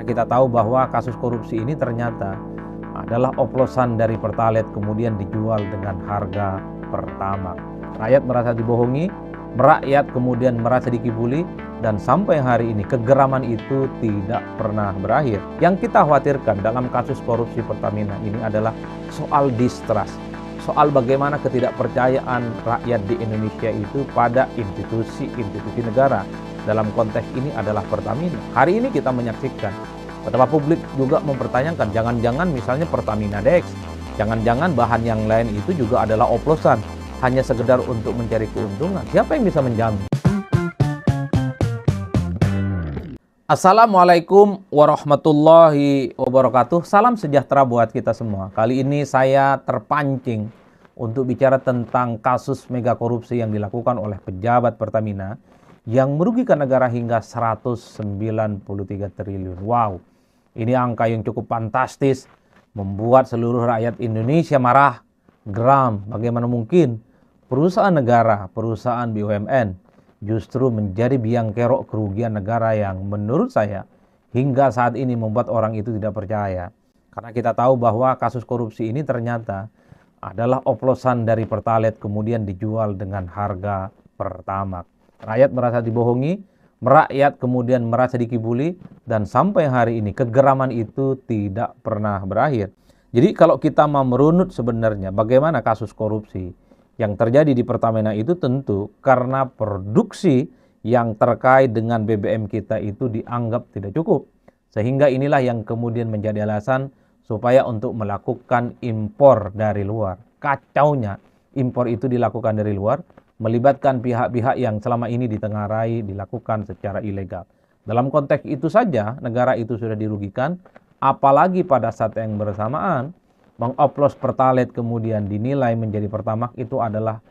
kita tahu bahwa kasus korupsi ini ternyata adalah oplosan dari Pertalite kemudian dijual dengan harga Pertamax. Rakyat merasa dibohongi, rakyat kemudian merasa dikibuli, dan sampai hari ini kegeraman itu tidak pernah berakhir. Yang kita khawatirkan dalam kasus korupsi Pertamina ini adalah soal distrust, soal bagaimana ketidakpercayaan rakyat di Indonesia itu pada institusi-institusi negara. Dalam konteks ini adalah Pertamina. Hari ini kita menyaksikan betapa publik juga mempertanyakan, jangan-jangan misalnya Pertamina Dex, jangan-jangan bahan yang lain itu juga adalah oplosan, hanya sekedar untuk mencari keuntungan. Siapa yang bisa menjamin? Assalamualaikum warahmatullahi wabarakatuh. Salam sejahtera buat kita semua. Kali ini saya terpancing untuk bicara tentang kasus mega korupsi yang dilakukan oleh pejabat Pertamina yang merugikan negara hingga 193 triliun. Wow, ini angka yang cukup fantastis, membuat seluruh rakyat Indonesia marah, geram. Bagaimana mungkin perusahaan negara, perusahaan BUMN justru menjadi biang kerok kerugian negara yang menurut saya hingga saat ini membuat orang itu tidak percaya. Karena kita tahu bahwa kasus korupsi ini ternyata adalah oplosan dari Pertalite kemudian dijual dengan harga Pertamax. Rakyat merasa dibohongi, rakyat kemudian merasa dikibuli, dan sampai hari ini kegeraman itu tidak pernah berakhir. Jadi kalau kita mau merunut sebenarnya bagaimana kasus korupsi yang terjadi di Pertamina itu, tentu karena produksi yang terkait dengan BBM kita itu dianggap tidak cukup. Sehingga inilah yang kemudian menjadi alasan supaya untuk melakukan impor dari luar. Kacaunya impor itu dilakukan dari luar, melibatkan pihak-pihak yang selama ini ditengarai dilakukan secara ilegal. Dalam konteks itu saja negara itu sudah dirugikan, apalagi pada saat yang bersamaan mengoplos Pertalite kemudian dinilai menjadi Pertamax itu adalah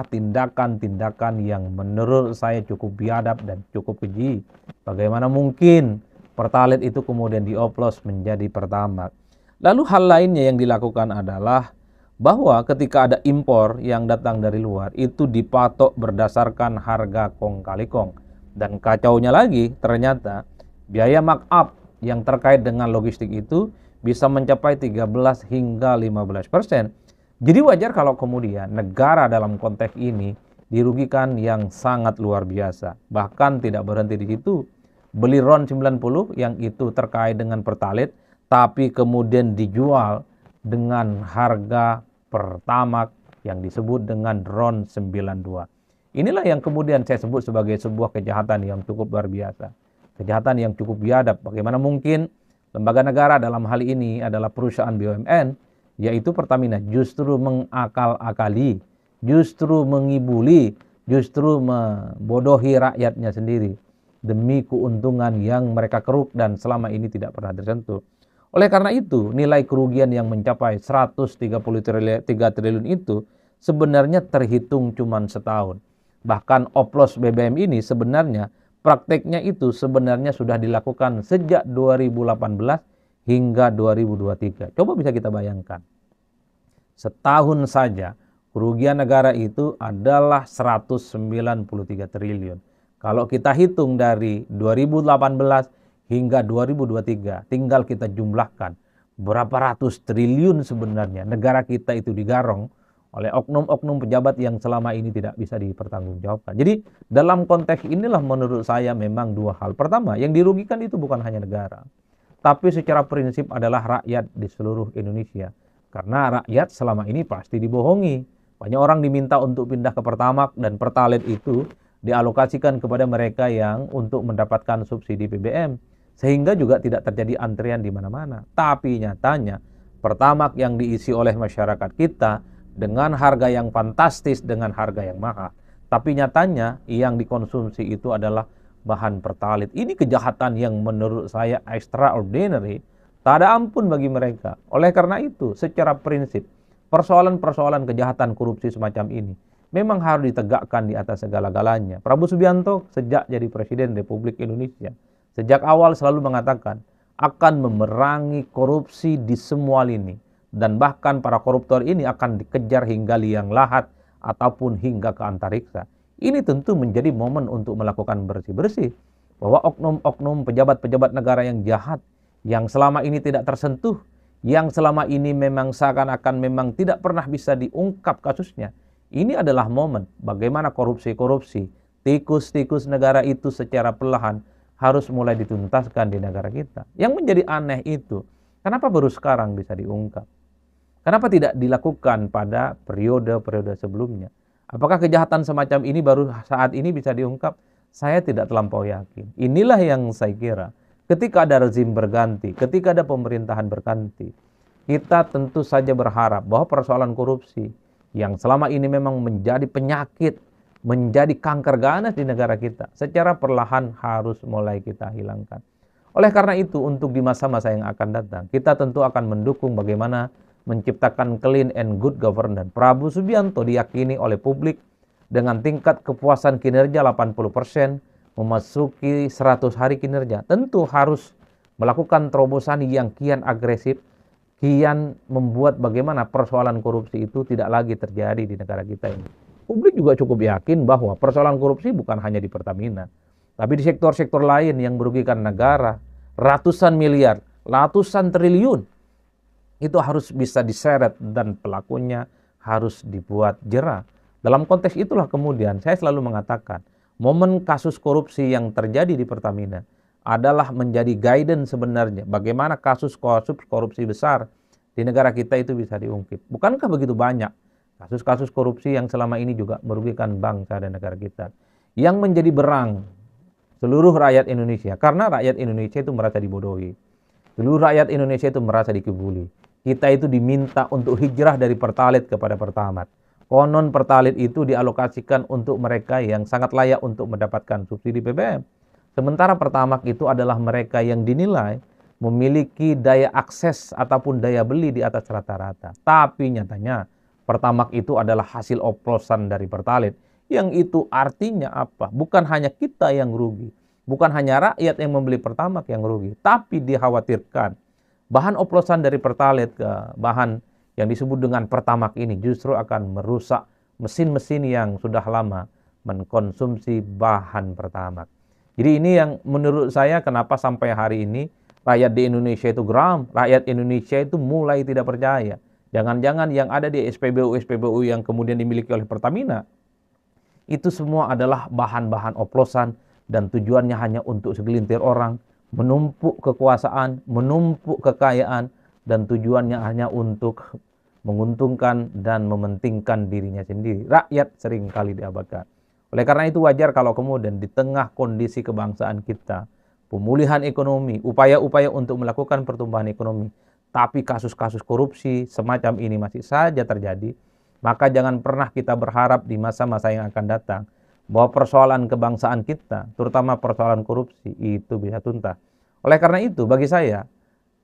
tindakan-tindakan yang menurut saya cukup biadab dan cukup keji. Bagaimana mungkin Pertalite itu kemudian dioplos menjadi Pertamax? Lalu hal lainnya yang dilakukan adalah bahwa ketika ada impor yang datang dari luar itu dipatok berdasarkan harga kong kali kong. Dan kacaunya lagi ternyata biaya markup yang terkait dengan logistik itu bisa mencapai 13 hingga 15%. Jadi wajar kalau kemudian negara dalam konteks ini dirugikan yang sangat luar biasa. Bahkan tidak berhenti di situ. Beli RON 90 yang itu terkait dengan Pertalite tapi kemudian dijual dengan harga Pertamax yang disebut dengan RON 92. Inilah yang kemudian saya sebut sebagai sebuah kejahatan yang cukup luar biasa. Kejahatan yang cukup biadab. Bagaimana mungkin lembaga negara dalam hal ini adalah perusahaan BUMN, yaitu Pertamina, justru mengakal-akali, justru mengibuli, justru membodohi rakyatnya sendiri demi keuntungan yang mereka keruk dan selama ini tidak pernah tersentuh. Oleh karena itu, nilai kerugian yang mencapai 133 triliun itu sebenarnya terhitung cuma setahun. Bahkan oplos BBM ini sebenarnya prakteknya itu sebenarnya sudah dilakukan sejak 2018 hingga 2023. Coba bisa kita bayangkan. Setahun saja kerugian negara itu adalah 193 triliun. Kalau kita hitung dari 2018 hingga 2023, tinggal kita jumlahkan berapa ratus triliun sebenarnya negara kita itu digarong oleh oknum-oknum pejabat yang selama ini tidak bisa dipertanggungjawabkan. Jadi dalam konteks inilah menurut saya memang dua hal. Pertama, yang dirugikan itu bukan hanya negara, tapi secara prinsip adalah rakyat di seluruh Indonesia. Karena rakyat selama ini pasti dibohongi. Banyak orang diminta untuk pindah ke Pertamax dan Pertalite itu dialokasikan kepada mereka yang untuk mendapatkan subsidi BBM. Sehingga juga tidak terjadi antrian di mana-mana. Tapi nyatanya Pertamax yang diisi oleh masyarakat kita dengan harga yang fantastis, dengan harga yang mahal. Tapi nyatanya yang dikonsumsi itu adalah bahan Pertalite. Ini kejahatan yang menurut saya extraordinary. Tak ada ampun bagi mereka. Oleh karena itu, secara prinsip, persoalan-persoalan kejahatan korupsi semacam ini memang harus ditegakkan di atas segala-galanya. Prabowo Subianto sejak jadi Presiden Republik Indonesia, sejak awal selalu mengatakan akan memerangi korupsi di semua lini. Dan bahkan para koruptor ini akan dikejar hingga liang lahat ataupun hingga ke antariksa. Ini tentu menjadi momen untuk melakukan bersih-bersih. bahwa oknum-oknum pejabat-pejabat negara yang jahat, yang selama ini tidak tersentuh, yang selama ini memang seakan-akan memang tidak pernah bisa diungkap kasusnya, ini adalah momen bagaimana korupsi-korupsi, tikus-tikus negara itu secara perlahan harus mulai dituntaskan di negara kita. Yang menjadi aneh itu, kenapa baru sekarang bisa diungkap? Kenapa tidak dilakukan pada periode-periode sebelumnya? Apakah kejahatan semacam ini baru saat ini bisa diungkap? Saya tidak terlampau yakin. Inilah yang saya kira ketika ada rezim berganti, ketika ada pemerintahan berganti, kita tentu saja berharap bahwa persoalan korupsi yang selama ini memang menjadi penyakit, menjadi kanker ganas di negara kita, secara perlahan harus mulai kita hilangkan. Oleh karena itu, untuk di masa-masa yang akan datang, kita tentu akan mendukung bagaimana menciptakan clean and good governance. Prabowo Subianto diyakini oleh publik dengan tingkat kepuasan kinerja 80%, memasuki 100 hari kinerja, tentu harus melakukan terobosan yang kian agresif, kian membuat bagaimana persoalan korupsi itu tidak lagi terjadi di negara kita ini. Publik juga cukup yakin bahwa persoalan korupsi bukan hanya di Pertamina, tapi di sektor-sektor lain yang merugikan negara, ratusan miliar, ratusan triliun, itu harus bisa diseret dan pelakunya harus dibuat jera. Dalam konteks itulah kemudian saya selalu mengatakan, momen kasus korupsi yang terjadi di Pertamina adalah menjadi guidance sebenarnya bagaimana kasus korupsi besar di negara kita itu bisa diungkap. Bukankah begitu banyak kasus-kasus korupsi yang selama ini juga merugikan bangsa dan negara kita, yang menjadi berang seluruh rakyat Indonesia, karena rakyat Indonesia itu merasa dibodohi. Seluruh rakyat Indonesia itu merasa dikibuli. Kita itu diminta untuk hijrah dari Pertalite kepada Pertamax. Konon Pertalite itu dialokasikan untuk mereka yang sangat layak untuk mendapatkan subsidi BBM. Sementara Pertamax itu adalah mereka yang dinilai memiliki daya akses ataupun daya beli di atas rata-rata. Tapi nyatanya Pertamax itu adalah hasil oplosan dari Pertalite. Yang itu artinya apa? Bukan hanya kita yang rugi. Bukan hanya rakyat yang membeli Pertamax yang rugi. Tapi dikhawatirkan bahan oplosan dari Pertalite ke bahan yang disebut dengan Pertamax ini justru akan merusak mesin-mesin yang sudah lama mengkonsumsi bahan Pertamax. Jadi ini yang menurut saya kenapa sampai hari ini rakyat di Indonesia itu geram, rakyat Indonesia itu mulai tidak percaya. Jangan-jangan yang ada di SPBU yang kemudian dimiliki oleh Pertamina, itu semua adalah bahan-bahan oplosan dan tujuannya hanya untuk segelintir orang, menumpuk kekuasaan, menumpuk kekayaan, dan tujuannya hanya untuk menguntungkan dan mementingkan dirinya sendiri. Rakyat seringkali diabaikan. Oleh karena itu wajar kalau kemudian di tengah kondisi kebangsaan kita, pemulihan ekonomi, upaya-upaya untuk melakukan pertumbuhan ekonomi, tapi kasus-kasus korupsi semacam ini masih saja terjadi, maka jangan pernah kita berharap di masa-masa yang akan datang bahwa persoalan kebangsaan kita, terutama persoalan korupsi, itu bisa tuntas. Oleh karena itu, bagi saya,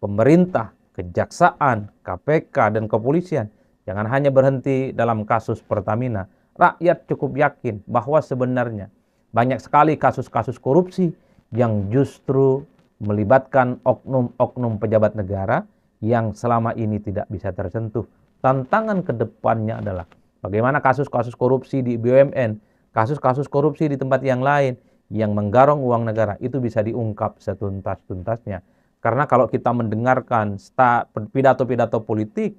pemerintah, kejaksaan, KPK, dan kepolisian jangan hanya berhenti dalam kasus Pertamina. Rakyat cukup yakin bahwa sebenarnya banyak sekali kasus-kasus korupsi yang justru melibatkan oknum-oknum pejabat negara yang selama ini tidak bisa tersentuh. Tantangan ke depannya adalah bagaimana kasus-kasus korupsi di BUMN, kasus-kasus korupsi di tempat yang lain yang menggarong uang negara itu bisa diungkap setuntas-tuntasnya. Karena kalau kita mendengarkan pidato-pidato politik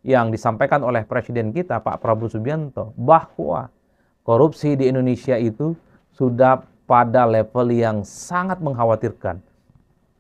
yang disampaikan oleh Presiden kita, Pak Prabowo Subianto, bahwa korupsi di Indonesia itu sudah pada level yang sangat mengkhawatirkan.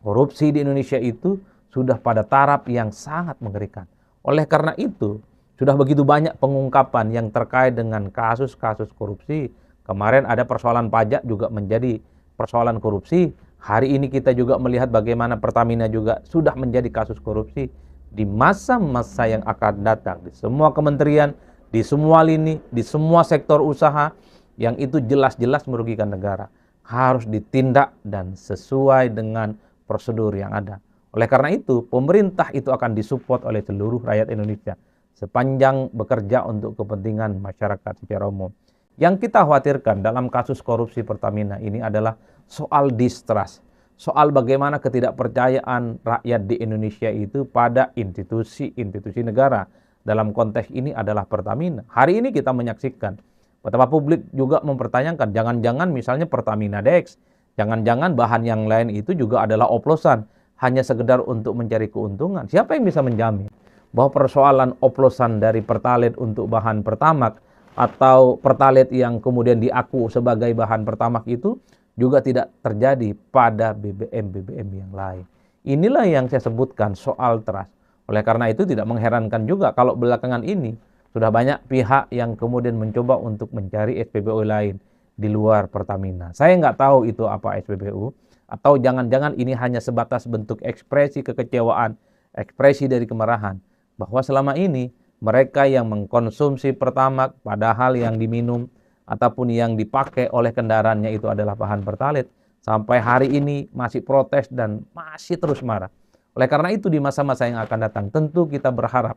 Korupsi di Indonesia itu sudah pada taraf yang sangat mengerikan. Oleh karena itu, sudah begitu banyak pengungkapan yang terkait dengan kasus-kasus korupsi. Kemarin ada persoalan pajak juga menjadi persoalan korupsi. Hari ini kita juga melihat bagaimana Pertamina juga sudah menjadi kasus korupsi. Di masa-masa yang akan datang, di semua kementerian, di semua lini, di semua sektor usaha, yang itu jelas-jelas merugikan negara, harus ditindak dan sesuai dengan prosedur yang ada. Oleh karena itu, pemerintah itu akan disupport oleh seluruh rakyat Indonesia sepanjang bekerja untuk kepentingan masyarakat secara umum. Yang kita khawatirkan dalam kasus korupsi Pertamina ini adalah soal distrust, soal bagaimana ketidakpercayaan rakyat di Indonesia itu pada institusi-institusi negara. Dalam konteks ini adalah Pertamina. Hari ini kita menyaksikan betapa publik juga mempertanyakan, jangan-jangan misalnya Pertamina Dex, Jangan-jangan bahan yang lain itu juga adalah oplosan, hanya sekedar untuk mencari keuntungan. Siapa yang bisa menjamin bahwa persoalan oplosan dari Pertalite untuk bahan Pertamax atau Pertalite yang kemudian diaku sebagai bahan Pertamax itu juga tidak terjadi pada BBM-BBM yang lain. Inilah yang saya sebutkan soal trust. Oleh karena itu tidak mengherankan juga kalau belakangan ini sudah banyak pihak yang kemudian mencoba untuk mencari SPBU lain di luar Pertamina. Saya nggak tahu itu apa SPBU, atau jangan-jangan ini hanya sebatas bentuk ekspresi kekecewaan, ekspresi dari kemarahan, bahwa selama ini mereka yang mengkonsumsi Pertamax padahal yang diminum ataupun yang dipakai oleh kendaraannya itu adalah bahan Pertalite, sampai hari ini masih protes dan masih terus marah. Oleh karena itu di masa-masa yang akan datang tentu kita berharap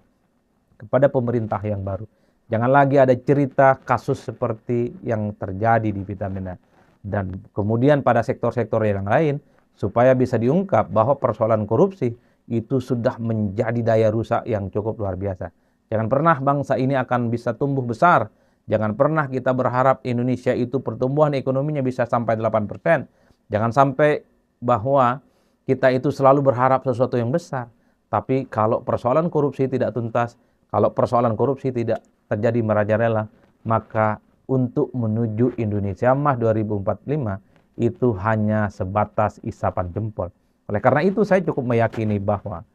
kepada pemerintah yang baru. Jangan lagi ada cerita kasus seperti yang terjadi di Pertamina. Dan kemudian pada sektor-sektor yang lain, supaya bisa diungkap bahwa persoalan korupsi itu sudah menjadi daya rusak yang cukup luar biasa. Jangan pernah bangsa ini akan bisa tumbuh besar. Jangan pernah kita berharap Indonesia itu pertumbuhan ekonominya bisa sampai 8%. Jangan sampai bahwa kita itu selalu berharap sesuatu yang besar. Tapi kalau persoalan korupsi tidak tuntas, kalau persoalan korupsi tidak terjadi merajalela, maka untuk menuju Indonesia Emas 2045 itu hanya sebatas isapan jempol. Oleh karena itu saya cukup meyakini bahwa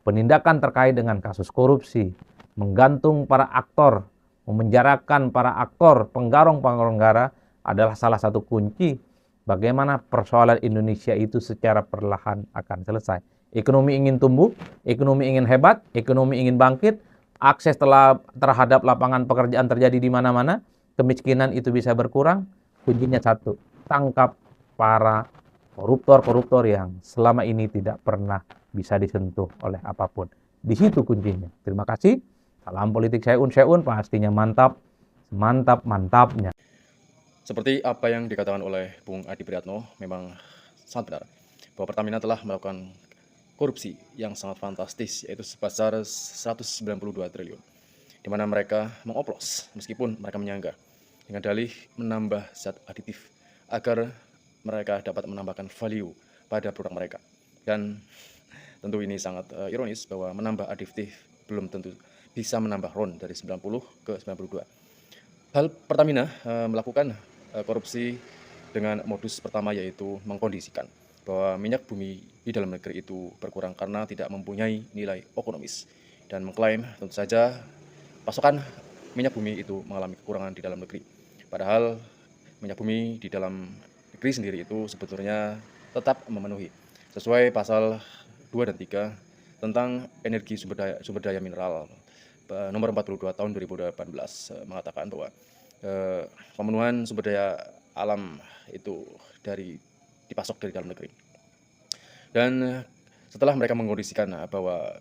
penindakan terkait dengan kasus korupsi, menggantung para aktor, memenjarakan para aktor, penggarong-penggara adalah salah satu kunci bagaimana persoalan Indonesia itu secara perlahan akan selesai. Ekonomi ingin tumbuh, ekonomi ingin hebat, ekonomi ingin bangkit, akses terhadap lapangan pekerjaan terjadi di mana-mana, kemiskinan itu bisa berkurang, kuncinya satu, tangkap para koruptor-koruptor yang selama ini tidak pernah bisa disentuh oleh apapun. Di situ kuncinya. Terima kasih. Salam politik Seun, pastinya mantap, mantap-mantapnya. Seperti apa yang dikatakan oleh Bung Adi Priyatno, memang sangat benar bahwa Pertamina telah melakukan korupsi yang sangat fantastis, yaitu sebesar 192 triliun, di mana mereka mengoplos meskipun mereka menyangga dengan dalih menambah zat aditif agar mereka dapat menambahkan value pada produk mereka. Dan tentu ini sangat ironis bahwa menambah aditif belum tentu bisa menambah RON dari 90 ke 92. Hal Pertamina melakukan korupsi dengan modus pertama, yaitu mengkondisikan bahwa minyak bumi di dalam negeri itu berkurang karena tidak mempunyai nilai ekonomis, dan mengklaim tentu saja pasokan minyak bumi itu mengalami kekurangan di dalam negeri. Padahal minyak bumi di dalam negeri sendiri itu sebetulnya tetap memenuhi sesuai pasal 2 dan 3 tentang energi sumber daya mineral nomor 42 tahun 2018 mengatakan bahwa pemenuhan sumber daya alam itu dipasok dari dalam negeri. Dan setelah mereka mengkondisikan bahwa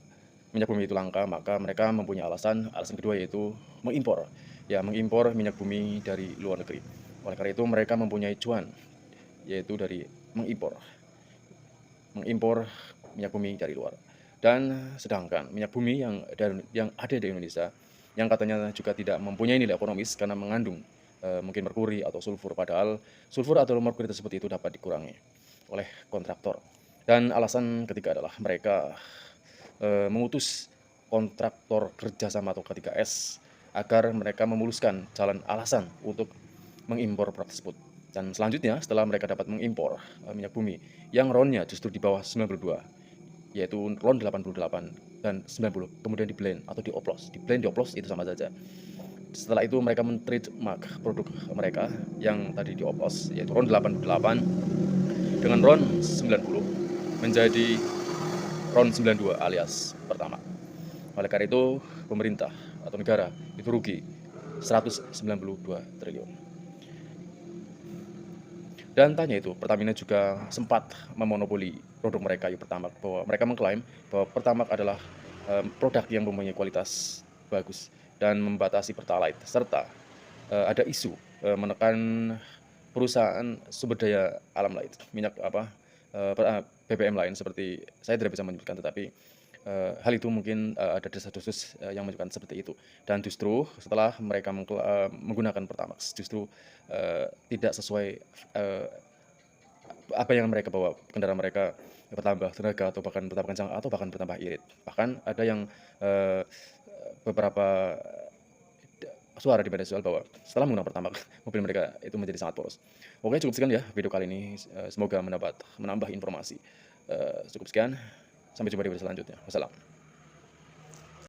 minyak bumi itu langka, maka mereka mempunyai alasan kedua, yaitu mengimpor minyak bumi dari luar negeri. Oleh karena itu mereka mempunyai cuan, yaitu dari mengimpor minyak bumi dari luar. Dan sedangkan minyak bumi yang ada di Indonesia, yang katanya juga tidak mempunyai nilai ekonomis karena mengandung mungkin merkuri atau sulfur, padahal sulfur atau merkuri tersebut itu dapat dikurangi oleh kontraktor. Dan alasan ketiga adalah mereka mengutus kontraktor kerjasama atau K3S agar mereka memuluskan jalan alasan untuk mengimpor produk tersebut. Dan selanjutnya setelah mereka dapat mengimpor minyak bumi yang RON-nya justru di bawah 92, yaitu RON 88 dan 90, kemudian di-blend atau dioplos. Di-blend, dioplos itu sama saja. Setelah itu mereka men-trademark produk mereka yang tadi dioplos, yaitu RON 88 dengan RON 90 menjadi RON 92 alias pertama. Oleh karena itu pemerintah atau negara itu rugi 192 triliun. Dan tanya itu, Pertamina juga sempat memonopoli produk mereka, yaitu Pertamax, bahwa mereka mengklaim bahwa Pertamax adalah produk yang mempunyai kualitas bagus dan membatasi Pertalite, serta ada isu menekan perusahaan sumber daya alam lain, BBM lain, seperti saya tidak bisa menyebutkan, tetapi hal itu mungkin ada desas-desus yang menunjukkan seperti itu. Dan justru setelah mereka menggunakan Pertamax, justru tidak sesuai apa yang mereka bawa, kendaraan mereka bertambah tenaga atau bahkan bertambah kencang atau bahkan bertambah irit. Bahkan ada yang eee, beberapa suara di media sosial bahwa setelah menggunakan Pertamax, mobil mereka itu menjadi sangat poros. Oke, cukup sekian ya video kali ini, semoga menambah informasi. Cukup sekian, sampai jumpa di video selanjutnya. Wassalam.